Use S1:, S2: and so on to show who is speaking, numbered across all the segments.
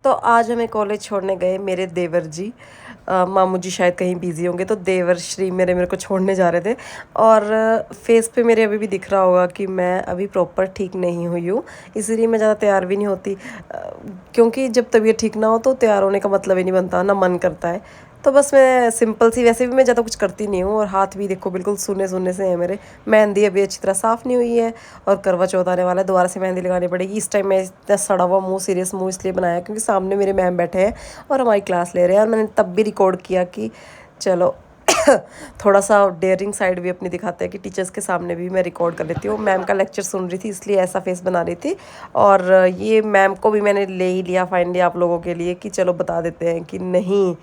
S1: तो आज हमें कॉलेज छोड़ने गए मेरे देवर जी। मामू जी शायद कहीं बिजी होंगे, तो देवर श्री मेरे को छोड़ने जा रहे थे। और फेस पे मेरे अभी भी दिख रहा होगा कि मैं अभी प्रॉपर ठीक नहीं हुई हूँ, इसीलिए मैं ज़्यादा तैयार भी नहीं होती। क्योंकि जब तबीयत ठीक ना हो तो तैयार होने का मतलब ही नहीं बनता, ना मन करता है। तो बस मैं सिंपल सी, वैसे भी मैं ज़्यादा कुछ करती नहीं हूँ, और हाथ भी देखो बिल्कुल सूने सूने से हैं मेरे। मेहंदी अभी अच्छी तरह साफ़ नहीं हुई है, और करवा चौथ आने वाला है, दोबारा से मेहंदी लगानी पड़ेगी। इस टाइम मैं इतना सड़ा हुआ मुंह, सीरियस मुंह इसलिए बनाया क्योंकि सामने मेरे मैम बैठे हैं और हमारी क्लास ले रहे हैं। और मैंने तब भी रिकॉर्ड किया कि चलो थोड़ा सा डेयरिंग साइड भी अपनी दिखाते हैं कि टीचर्स के सामने भी मैं रिकॉर्ड कर लेती हूँ। मैम का लेक्चर सुन रही थी इसलिए ऐसा फेस बना रही थी। और ये मैम को भी मैंने ले ही लिया फाइनली आप लोगों के लिए कि चलो बता देते हैं कि नहीं,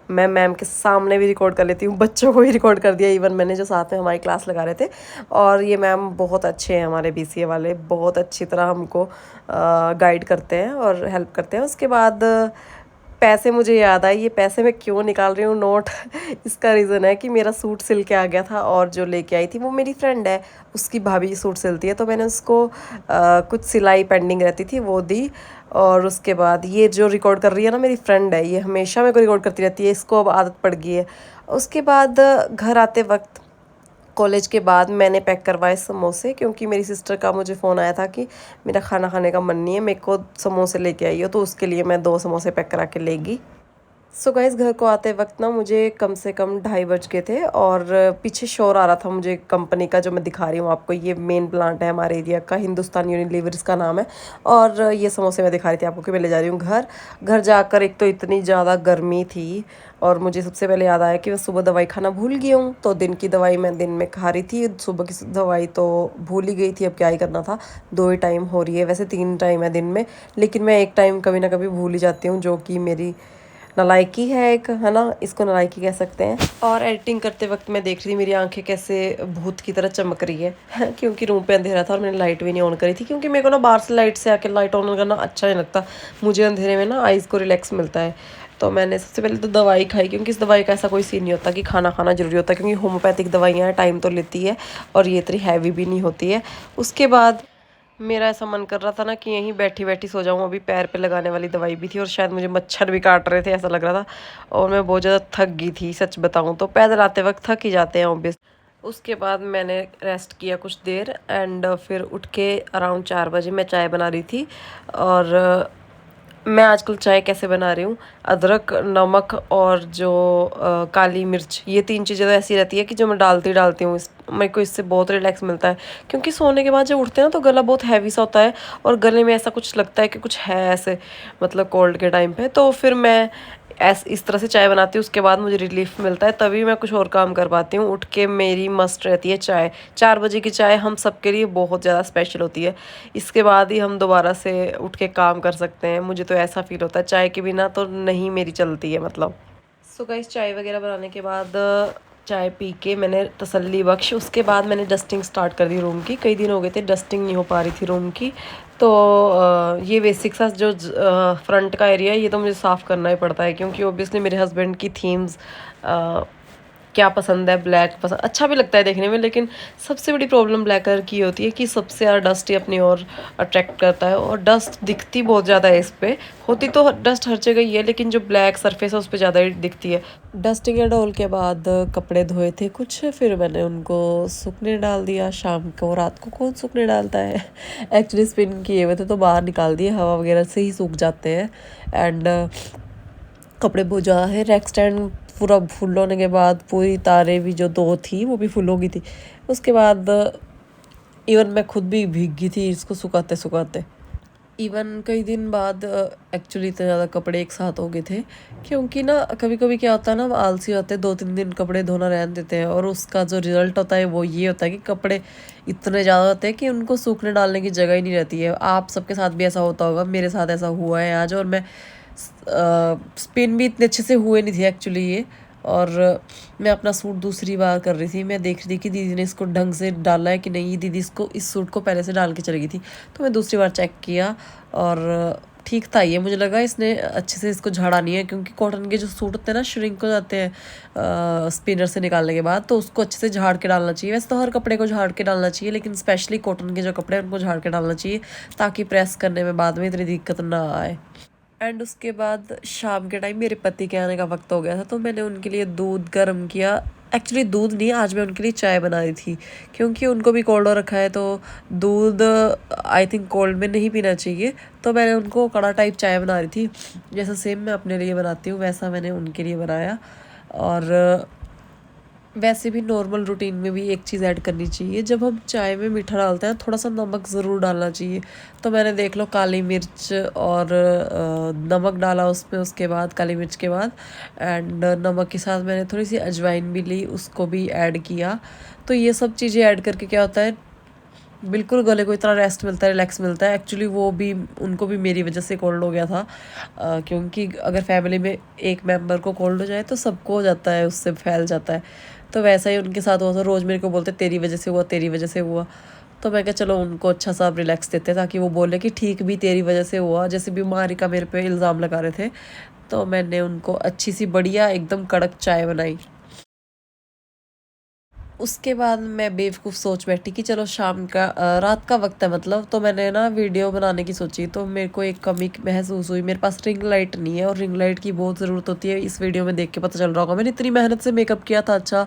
S1: मैं मैम के सामने भी रिकॉर्ड कर लेती हूँ, बच्चों को भी रिकॉर्ड कर दिया, इवन मैंने जो साथ में हमारी क्लास लगा रहे थे। और ये मैम बहुत अच्छे हैं, हमारे बीसीए वाले बहुत अच्छी तरह हमको गाइड करते हैं और हेल्प करते हैं। उसके बाद पैसे, मुझे याद आए ये पैसे मैं क्यों निकाल रही हूँ नोट इसका रीज़न है कि मेरा सूट सिल के आ गया था, और जो लेके आई थी वो मेरी फ्रेंड है, उसकी भाभी सूट सिलती है, तो मैंने उसको कुछ सिलाई पेंडिंग रहती थी वो दी। और उसके बाद ये जो रिकॉर्ड कर रही है ना मेरी फ्रेंड है, ये हमेशा मेरे को रिकॉर्ड करती रहती है, इसको अब आदत पड़ गई है। उसके बाद घर आते वक्त, कॉलेज के बाद मैंने पैक करवाए समोसे, क्योंकि मेरी सिस्टर का मुझे फ़ोन आया था कि मेरा खाना खाने का मन नहीं है, मेरे को समोसे लेके आई हो, तो उसके लिए मैं 2 समोसे पैक करा के लेगी। सो गाइस, घर को आते वक्त ना मुझे कम से कम 2:30 बज गए थे, और पीछे शोर आ रहा था मुझे कंपनी का, जो मैं दिखा रही हूँ आपको। ये मेन प्लांट है हमारे एरिया का, हिंदुस्तान यूनिलीवर इसका नाम है। और ये समोसे मैं दिखा रही थी आपको कि मैं ले जा रही हूँ घर। घर जाकर एक तो इतनी ज़्यादा गर्मी थी, और मुझे सबसे पहले याद आया कि मैं सुबह दवाई खाना भूल गई हूँ। तो दिन की दवाई मैं दिन में खा रही थी, सुबह की दवाई तो भूल ही गई थी, अब क्या ही करना था। 2 ही टाइम हो रही है, वैसे 3 टाइम है दिन में, लेकिन मैं एक टाइम कभी ना कभी भूल ही जाती हूँ, जो कि मेरी नालायकी है एक, है ना, इसको नालायकी कह सकते हैं। और एडिटिंग करते वक्त मैं देख रही थी मेरी आंखें कैसे भूत की तरह चमक रही है क्योंकि रूम पे अंधेरा था और मैंने लाइट भी नहीं ऑन करी थी, क्योंकि मेरे को ना बाहर से लाइट से आके लाइट ऑन करना अच्छा नहीं लगता। मुझे अंधेरे में ना आइज़ को रिलैक्स मिलता है। तो मैंने सबसे पहले तो दवाई खाई, क्योंकि इस दवाई का ऐसा कोई सीन नहीं होता कि खाना खाना जरूरी होता है, क्योंकि होम्योपैथिक दवाइयाँ हैं, टाइम तो लेती है, और ये इतनी हैवी भी नहीं होती है। उसके बाद मेरा ऐसा मन कर रहा था ना कि यहीं बैठी बैठी सो जाऊं। अभी पैर पे लगाने वाली दवाई भी थी, और शायद मुझे मच्छर भी काट रहे थे, ऐसा लग रहा था। और मैं बहुत ज़्यादा थक गई थी, सच बताऊं तो पैदल आते वक्त थक ही जाते हैं ऑब्वियस। उसके बाद मैंने रेस्ट किया कुछ देर, एंड फिर उठ के अराउंड 4 बजे मैं चाय बना रही थी। और मैं आजकल चाय कैसे बना रही हूँ, अदरक, नमक और जो काली मिर्च, ये 3 चीज़ें तो ऐसी रहती है कि जो मैं डालती हूँ। मेरे को इससे बहुत रिलैक्स मिलता है, क्योंकि सोने के बाद जब उठते हैं ना तो गला बहुत हैवी सा होता है, और गले में ऐसा कुछ लगता है कि कुछ है ऐसे, मतलब कोल्ड के टाइम पे। तो फिर मैं इस तरह से चाय बनाती हूँ, उसके बाद मुझे रिलीफ मिलता है, तभी मैं कुछ और काम कर पाती हूँ। उठ के मेरी मस्ट रहती है चाय। 4 बजे की चाय हम सबके लिए बहुत ज़्यादा स्पेशल होती है, इसके बाद ही हम दोबारा से उठ के काम कर सकते हैं। मुझे तो ऐसा फील होता है, चाय के बिना तो नहीं मेरी चलती है मतलब। सो गाइस, चाय वगैरह बनाने के बाद चाय पी के मैंने तसल्ली बख्श, उसके बाद मैंने डस्टिंग स्टार्ट कर दी रूम की। कई दिन हो गए थे डस्टिंग नहीं हो पा रही थी रूम की। तो ये बेसिक सा जो फ्रंट का एरिया है, ये तो मुझे साफ़ करना ही पड़ता है, क्योंकि ओबियसली मेरे हस्बैंड की थीम्स क्या पसंद है, ब्लैक पसंद, अच्छा भी लगता है देखने में, लेकिन सबसे बड़ी प्रॉब्लम ब्लैक कलर की होती है कि सबसे ज़्यादा डस्ट ही अपनी ओर अट्रैक्ट करता है, और डस्ट दिखती बहुत ज़्यादा है इस पे। होती तो डस्ट हर जगह ही है, लेकिन जो ब्लैक सरफेस है उस पर ज़्यादा ही दिखती है। डस्टिंग एंड ऑल के बाद कपड़े धोए थे कुछ, फिर मैंने उनको सूखने डाल दिया शाम को। रात को कौन सूखने डालता है एक्चुअली स्पिन किए हुए थे तो बाहर निकाल दिए, हवा वगैरह से ही सूख जाते हैं। एंड कपड़े बहुत ज़्यादा है, रैक स्टैंड पूरा फुल होने के बाद पूरी तारें भी जो 2 थी वो भी फुल हो गई थी। उसके बाद इवन मैं खुद भी भीग गई थी इसको सुखाते सुखाते। इवन कई दिन बाद एक्चुअली इतने ज़्यादा कपड़े एक साथ हो गए थे, क्योंकि ना कभी कभी क्या होता है ना, हम आलसी होते हैं, 2-3 दिन कपड़े धोना रहने देते हैं, और उसका जो रिजल्ट होता है वो ये होता है कि कपड़े इतने ज़्यादा होते हैं कि उनको सूखने डालने की जगह ही नहीं रहती है। आप सबके साथ भी ऐसा होता होगा, मेरे साथ ऐसा हुआ है आज। और मैं स्पिन भी इतने अच्छे से हुए नहीं थे एक्चुअली ये। और मैं अपना सूट दूसरी बार कर रही थी, मैं देख रही थी कि दीदी ने इसको ढंग से डाला है कि नहीं। दीदी इसको, इस सूट को पहले से डाल के चली गई थी, तो मैं दूसरी बार चेक किया और ठीक था ये। मुझे लगा इसने अच्छे से इसको झाड़ा नहीं है, क्योंकि कॉटन के जो सूट होते हैं ना श्रिंक हो जाते हैं स्पिनर से निकालने के बाद, तो उसको अच्छे से झाड़ के डालना चाहिए। वैसे तो हर कपड़े को झाड़ के डालना चाहिए, लेकिन स्पेशली कॉटन के जो कपड़े हैं उनको झाड़ के डालना चाहिए, ताकि प्रेस करने में बाद में इतनी दिक्कत ना आए। एंड उसके बाद शाम के टाइम मेरे पति के आने का वक्त हो गया था, तो मैंने उनके लिए दूध गर्म किया। एक्चुअली दूध नहीं, आज मैं उनके लिए चाय बना रही थी, क्योंकि उनको भी कोल्ड हो रखा है, तो दूध आई थिंक कोल्ड में नहीं पीना चाहिए। तो मैंने उनको कड़ा टाइप चाय बना रही थी, जैसा सेम मैं अपने लिए बनाती हूँ वैसा मैंने उनके लिए बनाया। और वैसे भी नॉर्मल रूटीन में भी एक चीज़ ऐड करनी चाहिए, जब हम चाय में मीठा डालते हैं थोड़ा सा नमक ज़रूर डालना चाहिए। तो मैंने देख लो काली मिर्च और नमक डाला उसमें, उसके बाद काली मिर्च के बाद एंड नमक के साथ मैंने थोड़ी सी अजवाइन भी ली, उसको भी ऐड किया। तो ये सब चीज़ें ऐड करके क्या होता है, बिल्कुल गले को इतना रेस्ट मिलता है, रिलैक्स मिलता है। एक्चुअली वो भी उनको भी मेरी वजह से कोल्ड हो गया था, क्योंकि अगर फैमिली में एक मेंबर को कोल्ड हो जाए तो सबको हो जाता है, उससे फैल जाता है। तो वैसा ही उनके साथ हुआ था, रोज़ मेरे को बोलते तेरी वजह से हुआ, तेरी वजह से हुआ। तो मैं क्या, चलो उनको अच्छा सा रिलैक्स देते ताकि वो बोले कि ठीक भी तेरी वजह से हुआ, जैसे बीमारी का मेरे पे इल्ज़ाम लगा रहे थे। तो मैंने उनको अच्छी सी बढ़िया एकदम कड़क चाय बनाई। उसके बाद मैं बेवकूफ़ सोच बैठी कि चलो शाम का रात का वक्त है मतलब, तो मैंने ना वीडियो बनाने की सोची। तो मेरे को एक कमी महसूस हुई, मेरे पास रिंग लाइट नहीं है और रिंग लाइट की बहुत ज़रूरत होती है। इस वीडियो में देख के पता चल रहा होगा, मैंने इतनी मेहनत से मेकअप किया था, अच्छा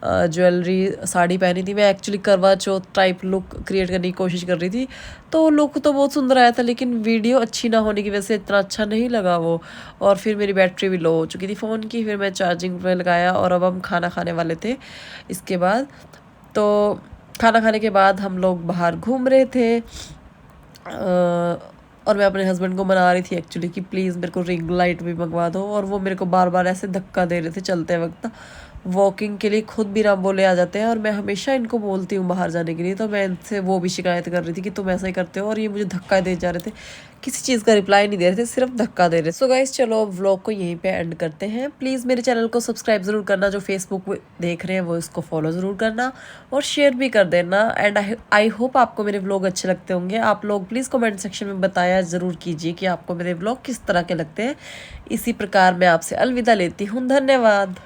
S1: ज्वेलरी साड़ी पहनी थी। मैं एक्चुअली करवा चौथ टाइप लुक क्रिएट करने की कोशिश कर रही थी, तो लुक तो बहुत सुंदर आया था, लेकिन वीडियो अच्छी ना होने की वजह से इतना अच्छा नहीं लगा वो। और फिर मेरी बैटरी भी लो हो चुकी थी फ़ोन की, फिर मैं चार्जिंग पे लगाया और अब हम खाना खाने वाले थे इसके बाद। तो खाना खाने के बाद हम लोग बाहर घूम रहे थे, और मैं अपने हस्बैंड को मना रही थी एक्चुअली कि प्लीज़ मेरे को रिंग लाइट भी मंगवा दो, और वो मेरे को बार बार ऐसे धक्का दे रहे थे चलते वक्त। वॉकिंग के लिए खुद भी ना बोले आ जाते हैं, और मैं हमेशा इनको बोलती हूँ बाहर जाने के लिए, तो मैं इनसे वो भी शिकायत कर रही थी कि तुम ऐसा ही करते हो, और ये मुझे धक्का दे जा रहे थे, किसी चीज़ का रिप्लाई नहीं दे रहे थे, सिर्फ धक्का दे रहे। सो गाइस चलो व्लॉग को यहीं पे एंड करते हैं। प्लीज़ मेरे चैनल को सब्सक्राइब ज़रूर करना, जो फेसबुक पे देख रहे हैं वो इसको फॉलो ज़रूर करना और शेयर भी कर देना। एंड आई होप आपको मेरे व्लॉग अच्छे लगते होंगे। आप लोग प्लीज़ कमेंट सेक्शन में बताया ज़रूर कीजिए कि आपको मेरे व्लॉग किस तरह के लगते हैं। इसी प्रकार मैं आपसे अलविदा लेती हूँ, धन्यवाद।